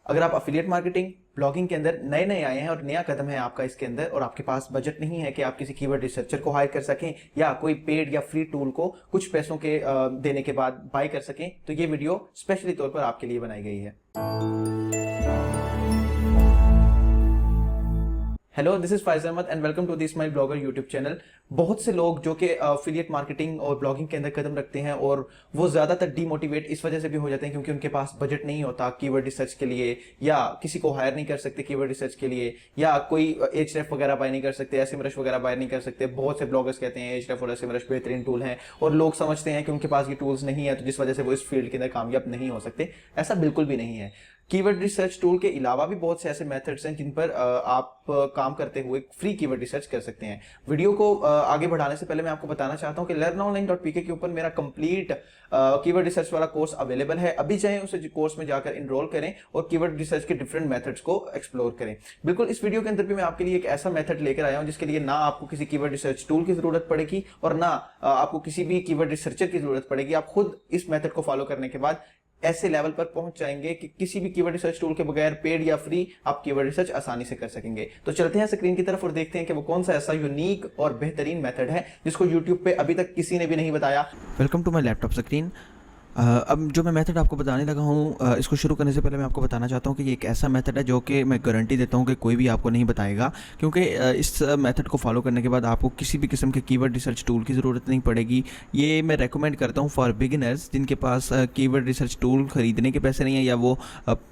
अगर आप affiliate marketing blogging के अंदर नए नए आए हैं और नया कदम है आपका इसके अंदर और आपके पास बजट नहीं है कि आप किसी कीवर्ड रिसर्चर को हायर कर सकें या कोई पेड या फ्री टूल को कुछ पैसों के देने के बाद बाय कर सकें, तो ये वीडियो स्पेशली तौर पर आपके लिए बनाई गई है। Hello, this is Faiz Ahmad and welcome to the smile blogger YouTube channel. बहुत से लोग जो कि एफिलिएट मार्केटिंग और ब्लॉगिंग के अंदर कदम रखते हैं और वो ज़्यादातर डीमोटिवेट इस वजह से भी हो जाते हैं क्योंकि उनके पास बजट नहीं होता कीवर्ड रिसर्च के लिए, या किसी को हायर नहीं कर सकते कीवर्ड रिसर्च के लिए, या कोई एचरेफ वगैरह बाय नहीं कर सकते, एसएमरश वगैरह बाय नहीं कर सकते। बहुत से ब्लॉगर्स कहते हैं एचरेफ और एसएमरश बेहतरीन टूल हैं और लोग समझते हैं कि उनके पास ये टूल्स नहीं है तो जिस वजह से वो इस फील्ड के अंदर कामयाब नहीं हो सकते। ऐसा बिल्कुल भी नहीं है। कीवर्ड रिसर्च टूल के अलावा भी बहुत से ऐसे मेथड्स हैं जिन पर आप काम करते हुए फ्री कीवर्ड रिसर्च कर सकते हैं। वीडियो को आगे बढ़ाने से पहले मैं आपको बताना चाहता हूं कि learnonline.pk के ऊपर मेरा कंप्लीट कीवर्ड रिसर्च वाला कोर्स अवेलेबल है। अभी चाहे उस कोर्स में जाकर इनरोल करें और कीवर्ड रिसर्च के डिफरेंट मेथड्स को एक्सप्लोर करें। बिल्कुल इस वीडियो के अंदर भी मैं आपके लिए एक ऐसा मेथड लेकर आया हूं जिसके लिए ना आपको किसी कीवर्ड रिसर्च टूल की जरूरत पड़ेगी और ना आपको किसी भी कीवर्ड रिसर्चर की जरूरत पड़ेगी। आप खुद इस मेथड को फॉलो करने के बाद ऐसे लेवल पर पहुंच जाएंगे कि किसी भी कीवर्ड रिसर्च टूल के बगैर पेड या फ्री आप कीवर्ड रिसर्च आसानी से कर सकेंगे। तो चलते हैं स्क्रीन की तरफ और देखते हैं कि वो कौन सा ऐसा यूनिक और बेहतरीन मेथड है जिसको यूट्यूब पे अभी तक किसी ने भी नहीं बताया। Welcome to my laptop screen. अब जो मैं मेथड आपको बताने लगा हूँ, इसको शुरू करने से पहले मैं आपको बताना चाहता हूँ कि ये एक ऐसा मेथड है जो कि मैं गारंटी देता हूँ कि कोई भी आपको नहीं बताएगा, क्योंकि इस मेथड को फॉलो करने के बाद आपको किसी भी किस्म के कीवर्ड रिसर्च टूल की ज़रूरत नहीं पड़ेगी। ये मैं रेकमेंड करता हूँ फॉर बिगिनर्स जिनके पास कीवर्ड रिसर्च टूल ख़रीदने के पैसे नहीं है या वो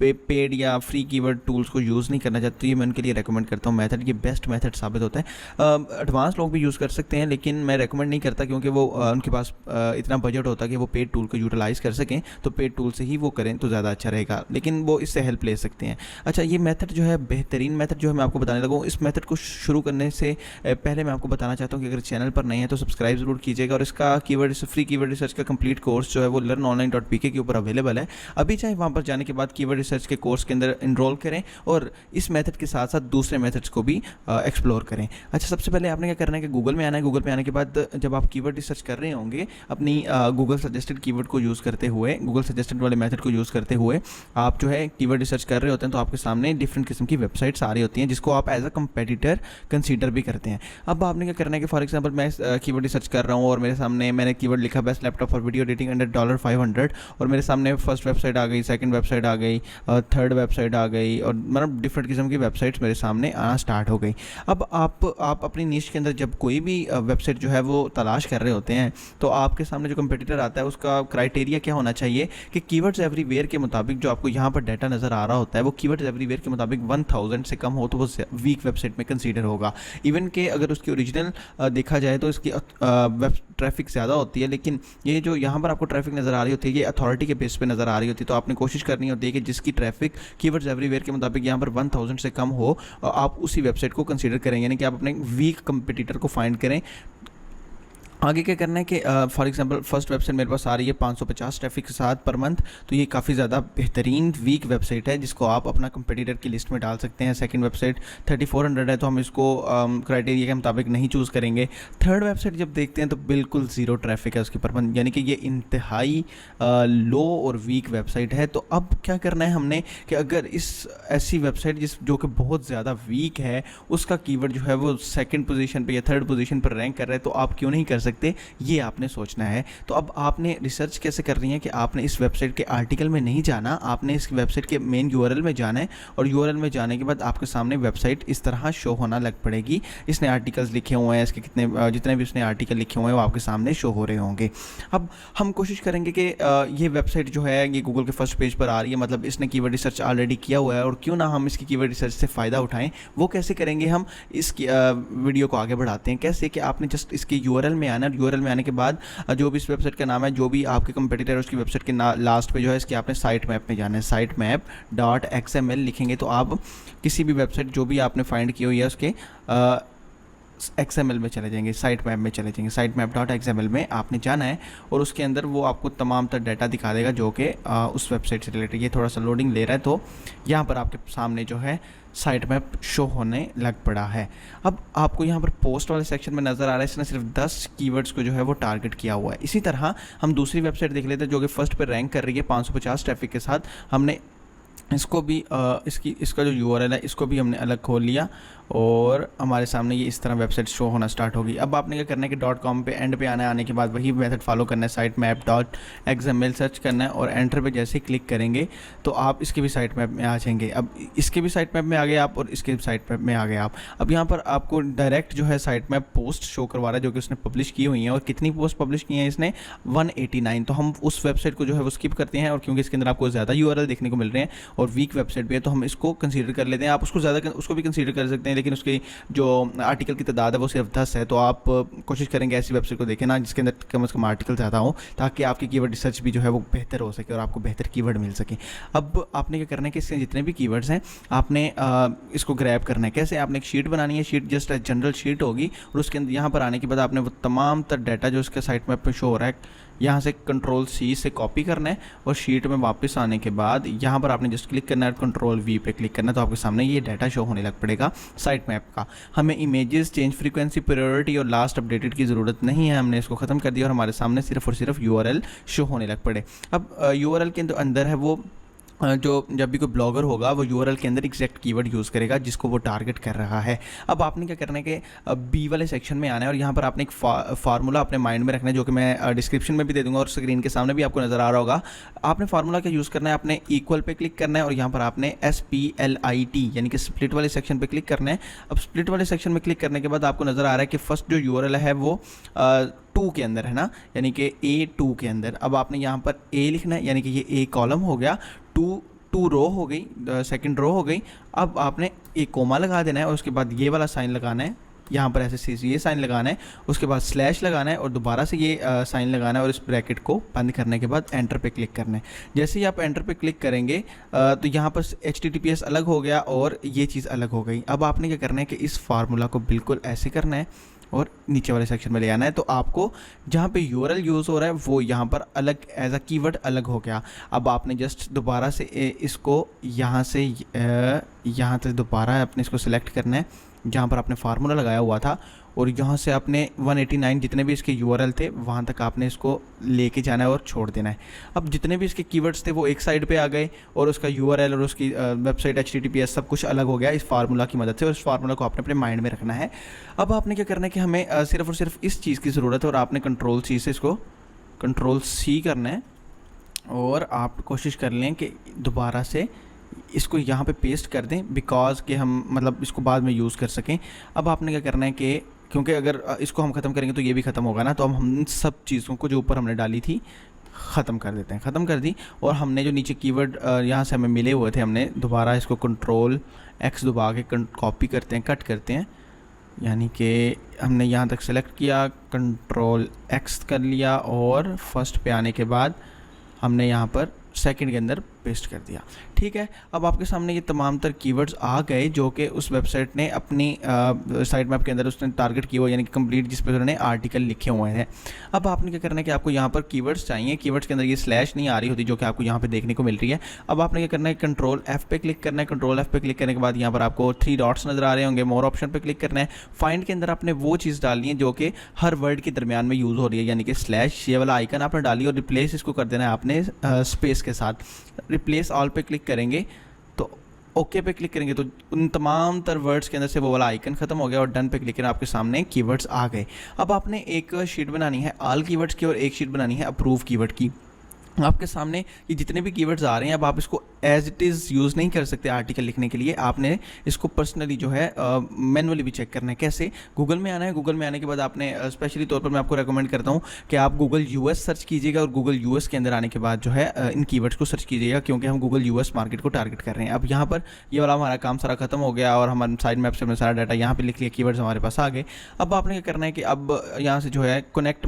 पेड या फ्री कीवर्ड टूल्स को यूज़ नहीं करना चाहते। ये मैं उनके लिए रेकमेंड करता हूँ मेथड। ये बेस्ट मेथड साबित होता है। एडवांस लोग भी यूज़ कर सकते हैं लेकिन मैं रेकमेंड नहीं करता क्योंकि वो उनके पास इतना बजट होता है कि वो पेड टूल को यूटिलाइज कर सकें, तो पेड टूल से ही वो करें तो ज़्यादा अच्छा रहेगा, लेकिन वो इससे हेल्प ले सकते हैं। अच्छा, ये मेथड जो है बेहतरीन मेथड जो है मैं आपको बताने लगा हूँ। इस मेथड को शुरू करने से पहले मैं आपको बताना चाहता हूँ कि अगर चैनल पर नए हैं तो सब्सक्राइब जरूर कीजिएगा और इसका फ्री कीवर्ड रिसर्च का कंप्लीट कोर्स जो है वो learnonline.pk के ऊपर अवेलेबल है। अभी चाहे वहाँ पर जाने के बाद कीवर्ड रिसर्च के कोर्स के अंदर इनरोल करें और इस मेथड के साथ साथ दूसरे मेथड्स को भी एक्सप्लोर करें। अच्छा, सबसे पहले आपने क्या करना है कि गूगल में आना है। गूगल पे आने के बाद जब आप कीवर्ड रिसर्च कर रहे होंगे अपनी गूगल सजेस्टेड कीवर्ड को यूज़ करते हुए, गूगल सजेस्टेड वाले मेथड को यूज़ करते हुए आप जो है कीवर्ड रिसर्च कर रहे होते हैं, तो आपके सामने डिफरेंट किस्म की वेबसाइट्स आ रही होती हैं जिसको आप एज अ कंपेटिटर कंसीडर भी करते हैं। अब आपने क्या करना है कि फॉर एग्जांपल मैं कीवर्ड रिसर्च कर रहा हूँ और मेरे सामने मैंने कीवर्ड लिखा best laptop for video editing under $500 और मेरे सामने फर्स्ट वेबसाइट आ गई, सेकंड वेबसाइट आ गई, थर्ड वेबसाइट आ गई और मतलब डिफरेंट किस्म की वेबसाइट्स मेरे सामने आना स्टार्ट हो गई। अब आप अपनी नीश के अंदर जब कोई भी वेबसाइट जो है वो तलाश कर रहे होते हैं तो आपके सामने जो कंपेटिटर आता है उसका क्राइटेरिया क्या होना चाहिए कि कीवर्ड्स एवरीवेयर के मुताबिक जो आपको यहाँ पर डाटा नज़र आ रहा होता है वो कीवर्ड्स एवरीवेयर के मुताबिक 1000 से कम हो तो वो वीक वेबसाइट में कंसीडर होगा। इवन के अगर उसकी ओरिजिनल देखा जाए तो इसकी वेब ट्रैफिक ज़्यादा होती है, लेकिन ये जो यहाँ पर आपको ट्रैफिक नज़र आ रही होती है ये अथॉरिटी के बेस पे नज़र आ रही होती है। तो आपने कोशिश करनी होती है कि जिसकी ट्रैफिक कीवर्ड्स एवरीवेयर के मुताबिक यहाँ पर 1000 से कम हो आप उसी वेबसाइट को कंसीडर करें, यानी कि आप अपने वीक कंपिटिटर को फाइंड करें। आगे क्या करना है कि फॉर एग्जांपल फर्स्ट वेबसाइट मेरे पास आ रही है 550 ट्रैफिक के साथ पर मंथ, तो ये काफ़ी ज़्यादा बेहतरीन वीक वेबसाइट है जिसको आप अपना कंपेटिटर की लिस्ट में डाल सकते हैं। सेकंड वेबसाइट 3400 है तो हम इसको क्राइटेरिया के मुताबिक नहीं चूज़ करेंगे। थर्ड वेबसाइट जब देखते हैं तो बिल्कुल ज़ीरो ट्रैफिक है उसकी पर मंथ, यानी कि ये इंतहाई लो और वीक वेबसाइट है। तो अब क्या करना है हमने कि अगर इस ऐसी वेबसाइट जो कि बहुत ज़्यादा वीक है उसका कीवर्ड जो है वो सेकेंड पोजीशन पर या थर्ड पोजीशन पर रैंक कर रहा है तो आप क्यों नहीं कर सकते, ये आपने सोचना है। तो अब आपने रिसर्च कैसे करनी है कि आपने इस वेबसाइट के आर्टिकल में नहीं जाना, आपने इस वेबसाइट के मेन यूआरएल में जाना है और यूआरएल में जाने के बाद आपके सामने वेबसाइट इस तरह शो होना लग पड़ेगी। इसने आर्टिकल्स लिखे हुए हैं, इसके जितने भी इसने आर्टिकल लिखे हुए हैं वो आपके सामने शो हो रहे होंगे। अब हम कोशिश करेंगे कि ये वेबसाइट जो है ये गूगल के फर्स्ट पेज पर आ रही है, मतलब इसने कीवर्ड रिसर्च ऑलरेडी किया हुआ है और क्यों ना हम इसकी कीवर्ड रिसर्च से फ़ायदा उठाएं। वो कैसे करेंगे, हम इस वीडियो को आगे बढ़ाते हैं। कैसे कि आपने जस्ट इसके यूआरएल में आना, यूआरएल में आने के बाद जो भी इस वेबसाइट का नाम है, जो भी आपके कंपेटिटर है उसकी वेबसाइट के लास्ट पे जो है इसके आपने साइट मैप में जाना है। साइट मैप .xml लिखेंगे तो आप किसी भी वेबसाइट जो भी आपने फाइंड की हुई है उसके XML में चले जाएंगे, साइट मैप में चले जाएंगे। साइट मैप .xml में आपने जाना है और उसके अंदर वो आपको तमाम तर डाटा दिखा देगा जो कि उस वेबसाइट से रिलेटेड। ये थोड़ा सा लोडिंग ले रहा है तो यहाँ पर आपके सामने जो है साइट मैप शो होने लग पड़ा है। अब आपको यहाँ पर पोस्ट वाले सेक्शन में नज़र आ रहा है इसने सिर्फ 10 कीवर्ड्स को जो है वो टारगेट किया हुआ है। इसी तरह हम दूसरी वेबसाइट देख लेते हैं जो कि फर्स्ट पे रैंक कर रही है 550 ट्रैफिक के साथ। हमने इसको भी इसका जो यूआरएल है इसको भी हमने अलग खोल लिया और हमारे सामने ये इस तरह वेबसाइट शो होना स्टार्ट होगी। अब आपने क्या करना है कि .com पे एंड पे आना है, आने के बाद वही मेथड फॉलो करना है, साइट मैप .xml सर्च करना है और एंटर पे जैसे ही क्लिक करेंगे तो आप इसके भी साइट मैप में आ जाएंगे। अब इसके भी साइट मैप में आ गए आप और इसके भी साइट मैप में आ गए आप। अब यहाँ पर आपको डायरेक्ट जो है साइट मैप पोस्ट शो करवा रहा है जो कि उसने पब्लिश की हुई हैं, और कितनी पोस्ट पब्लिश की हैं इसने 189। तो हम उस वेबसाइट को जो है वो स्किप करते हैं, और क्योंकि इसके अंदर आपको ज़्यादा यूआरएल देखने को मिल रहे हैं और वीक वेबसाइट भी है तो हम इसको कंसीडर कर लेते हैं। आप उसको भी कंसीडर कर सकते हैं, लेकिन उसकी जो आर्टिकल की तादाद है वो सिर्फ 10 है। तो आप कोशिश करेंगे ऐसी वेबसाइट को देखें ना जिसके अंदर कम से कम आर्टिकल ज़्यादा हो, ताकि आपकी कीवर्ड रिसर्च भी जो है वो बेहतर हो सके और आपको बेहतर कीवर्ड मिल सके। अब आपने क्या करना है कि इसके जितने भी कीवर्ड्स हैं आपने इसको ग्रैब करना है। कैसे? आपने एक शीट बनानी है, शीट जस्ट जनरल शीट होगी और उसके अंदर यहाँ पर आने के बाद आपने वो तमाम तर डाटा जो इसके साइट मैप पे शो हो रहा है यहाँ से Ctrl+C से कॉपी करना है और शीट में वापस आने के बाद यहाँ पर आपने जस्ट क्लिक करना है, Ctrl+V पे क्लिक करना है, तो आपके सामने ये डाटा शो होने लग पड़ेगा साइट मैप का। हमें इमेजेस, चेंज फ्रीक्वेंसी, प्रायोरिटी और लास्ट अपडेटेड की ज़रूरत नहीं है, हमने इसको ख़त्म कर दिया और हमारे सामने सिर्फ और सिर्फ URL शो होने लग पड़े। अब URL के अंदर है वो जो जब भी कोई ब्लॉगर होगा वो यूआरएल के अंदर एग्जैक्ट कीवर्ड यूज़ करेगा जिसको वो टारगेट कर रहा है। अब आपने क्या करना है कि बी वाले सेक्शन में आना है और यहाँ पर आपने एक फार्मूला अपने माइंड में रखना है जो कि मैं डिस्क्रिप्शन में भी दे दूंगा और स्क्रीन के सामने भी आपको नज़र आ रहा होगा। आपने फार्मूला क्या यूज़ करना है, आपने इक्वल पे क्लिक करना है और यहाँ पर आपने SPLIT यानी कि स्प्लिट वाले सेक्शन पर क्लिक करना है। अब स्प्लिट वाले सेक्शन में क्लिक करने के बाद आपको नज़र आ रहा है कि फर्स्ट जो यूआरएल है वो 2 के अंदर है ना, यानी कि A2 के अंदर। अब आपने यहाँ पर A लिखना है, यानी कि ये A कॉलम हो गया, 2 रो हो गई, सेकंड रो हो गई। अब आपने एक कोमा लगा देना है और उसके बाद ये वाला साइन लगाना है, यहाँ पर ऐसे ये साइन लगाना है, उसके बाद स्लैश लगाना है और दोबारा से ये साइन लगाना है और इस ब्रैकेट को बंद करने के बाद एंटर पे क्लिक करना है। जैसे ही आप एंटर पे क्लिक करेंगे तो यहाँ पर HTTPS अलग हो गया और ये चीज़ अलग हो गई। अब आपने क्या करना है कि इस फार्मूला को बिल्कुल ऐसे करना है और नीचे वाले सेक्शन में ले आना है। तो आपको जहाँ पे यूआरएल यूज़ हो रहा है वो यहाँ पर अलग एज अ कीवर्ड अलग हो गया। अब आपने जस्ट दोबारा से इसको यहाँ से दोबारा आपने इसको सिलेक्ट करना है जहाँ पर आपने फार्मूला लगाया हुआ था और यहाँ से आपने 189 जितने भी इसके यूआरएल थे वहाँ तक आपने इसको लेके जाना है और छोड़ देना है। अब जितने भी इसके कीवर्ड्स थे वो एक साइड पे आ गए और उसका यूआरएल और उसकी वेबसाइट HTTPS सब कुछ अलग हो गया इस फार्मूला की मदद से, और इस फार्मूला को आपने अपने माइंड में रखना है। अब आपने क्या करना है कि हमें सिर्फ और सिर्फ इस चीज़ की ज़रूरत है और आपने Ctrl+C से इसको Ctrl+C करना है और आप कोशिश कर लें कि दोबारा से इसको यहाँ पे पेस्ट कर दें बिकॉज कि हम मतलब इसको बाद में यूज़ कर सकें। अब आपने क्या करना है कि क्योंकि अगर इसको हम ख़त्म करेंगे तो ये भी ख़त्म होगा ना, तो हम सब चीज़ों को जो ऊपर हमने डाली थी ख़त्म कर देते हैं। ख़त्म कर दी और हमने जो नीचे कीवर्ड यहाँ से हमें मिले हुए थे हमने दोबारा इसको Ctrl+X दबा के कॉपी करते हैं, कट करते हैं, यानी कि हमने यहाँ तक सेलेक्ट किया, Ctrl+X कर लिया और फर्स्ट पे आने के बाद हमने यहाँ पर सेकंड के अंदर पेस्ट कर दिया। ठीक है, अब आपके सामने ये तमाम तर कीवर्ड्स आ गए जो कि उस वेबसाइट ने अपनी साइट मैप के अंदर उसने टारगेट किया हुआ, यानी कि कंप्लीट जिस पर उन्होंने आर्टिकल लिखे हुए हैं। अब आपने क्या करना है कि आपको यहाँ पर कीवर्ड्स चाहिए, कीवर्ड्स के अंदर ये स्लैश नहीं आ रही होती जो कि आपको यहाँ पे देखने को मिल रही है। अब आपने क्या करना है, Ctrl+F पे क्लिक करना है। Ctrl+F पे क्लिक करने के बाद यहाँ पर आपको 3 डॉट्स नज़र आ रहे होंगे, मोर ऑप्शन पे क्लिक करना है। फाइंड के अंदर आपने वो चीज़ डालनी है जो कि हर वर्ड के दरमियान में यूज़ हो रही है, यानी कि स्लैश, ये वाला आइकन आपने डाली और रिप्लेस इसको कर देना है आपने स्पेस के साथ। रिप्लेस ऑल पे क्लिक करेंगे तो ओके पे क्लिक करेंगे तो उन तमाम तर वर्ड्स के अंदर से वो वाला आइकन खत्म हो गया और डन पे क्लिक करें, आपके सामने कीवर्ड्स आ गए। अब आपने एक शीट बनानी है ऑल कीवर्ड्स की और एक शीट बनानी है अप्रूव कीवर्ड की। आपके सामने ये जितने भी कीवर्ड्स आ रहे हैं अब आप इसको एज इट इज़ यूज़ नहीं कर सकते आर्टिकल लिखने के लिए, आपने इसको पर्सनली जो है मैनुअली भी चेक करना है। कैसे? गूगल में आना है। गूगल में आने के बाद आपने स्पेशली तौर पर मैं आपको रेकमेंड करता हूँ कि आप गूगल US सर्च कीजिएगा और गूगल US के अंदर आने के बाद जो है इन कीवर्ड्स को सर्च कीजिएगा, क्योंकि हम गूगल US मार्केट को टारगेट कर रहे हैं। अब यहाँ पर ये वाला हमारा काम सारा खत्म हो गया और हमारे साइड मैप से हमने सारा डाटा यहाँ पर लिख लिया, कीवर्ड्स हमारे पास आ गए। अब आपने क्या करना है कि अब यहाँ से जो है connect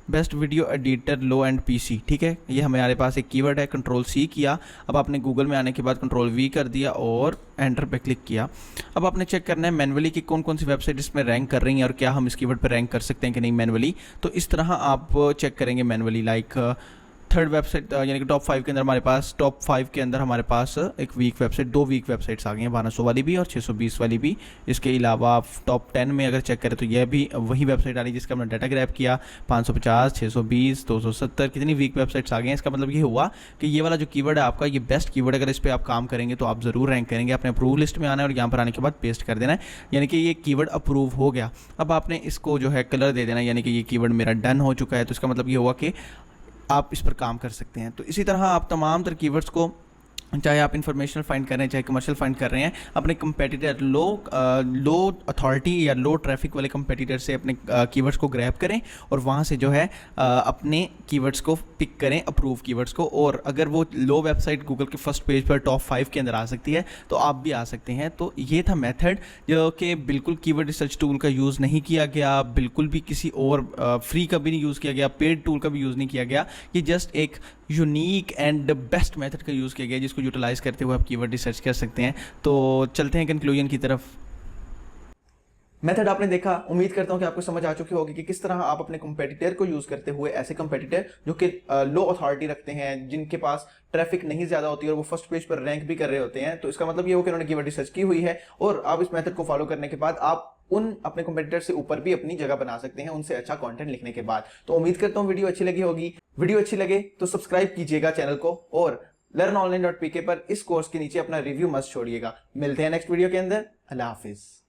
best video editor low and PC, ठीक है, ये हमारे पास एक कीवर्ड है। Ctrl+C किया। अब आपने गूगल में आने के बाद Ctrl+V कर दिया और एंटर पे क्लिक किया। अब आपने चेक करना है मैनुअली कि कौन कौन सी वेबसाइट इसमें रैंक कर रही हैं और क्या हम इस कीवर्ड पे रैंक कर सकते हैं कि नहीं मैनुअली। तो इस तरह आप चेक करेंगे मैनुअली, लाइक थर्ड वेबसाइट यानी कि टॉप 5 के अंदर हमारे पास एक वीक वेबसाइट, 2 वीक वेबसाइट्स आ गई हैं, 1200 वाली भी और 620 वाली भी। इसके अलावा आप टॉप 10 में अगर चेक करें तो यह भी वही वेबसाइट आ रही है जिसका हमने डाटा ग्रैब किया। 550, 620, 270, कितनी वीक वेबसाइट्स आ गई हैं। इसका मतलब ये हुआ कि ये वाला जो कीवर्ड है आपका, ये बेस्ट कीवर्ड, अगर इस पर आप काम करेंगे तो आप ज़रूर रैंक करेंगे। आपने अप्रूव लिस्ट में आना है और यहाँ पर आने के बाद पेस्ट कर देना है, यानी कि ये कीवर्ड अप्रूव हो गया। अब आपने इसको जो है कलर दे देना, यानी कि ये कीवर्ड मेरा डन हो चुका है। तो इसका मतलब ये हुआ कि आप इस पर काम कर सकते हैं। तो इसी तरह आप तमाम तरह कीवर्ड्स को, चाहे आप इन्फॉर्मेशनल फाइंड कर रहे हैं, चाहे कमर्शियल फाइंड कर रहे हैं, अपने कंपेटिटर लो अथॉरिटी या लो ट्रैफिक वाले कंपेटिटर से अपने कीवर्ड्स को ग्रैब करें और वहाँ से जो है अपने कीवर्ड्स को पिक करें, अप्रूव कीवर्ड्स को। और अगर वो लो वेबसाइट गूगल के फर्स्ट पेज पर टॉप 5 के अंदर आ सकती है तो आप भी आ सकते हैं। तो ये था मेथड जो कि बिल्कुल कीवर्ड रिसर्च टूल का यूज़ नहीं किया गया, बिल्कुल भी किसी और फ्री का भी नहीं यूज़ किया गया, पेड टूल का भी यूज़ नहीं किया गया। ये जस्ट एक यूनिक एंड बेस्ट मेथड का यूज़ किया गया जिसको यूटिलाइज करते हुए आप कीवर्ड रिसर्च कर सकते हैं। तो चलते हैं कंक्लूजन की तरफ। मेथड आपने देखा, उम्मीद करता हूं कि आपको समझ आ चुकी होगी कि किस तरह आप अपने कंपेटिटर को यूज करते हुए, ऐसे कंपेटिटर जो कि लो अथॉरिटी रखते हैं, जिनके पास ट्रैफिक नहीं ज्यादा होती है और वो फर्स्ट पेज पर रैंक भी कर रहे होते हैं, तो इसका मतलब ये हो कि उन्होंने कीवर्ड रिसर्च की हुई है और आप इस मेथड को फॉलो करने के बाद आप उन अपने कंपेटिटर से ऊपर भी अपनी जगह बना सकते हैं, उनसे अच्छा कंटेंट लिखने के बाद। तो उम्मीद करता हूं वीडियो अच्छी लगी होगी। वीडियो अच्छी लगे तो सब्सक्राइब कीजिएगा चैनल को और learnonline.pk पर इस कोर्स के नीचे अपना रिव्यू मस्त छोड़िएगा। मिलते हैं नेक्स्ट वीडियो के अंदर। अल्लाह हाफिज।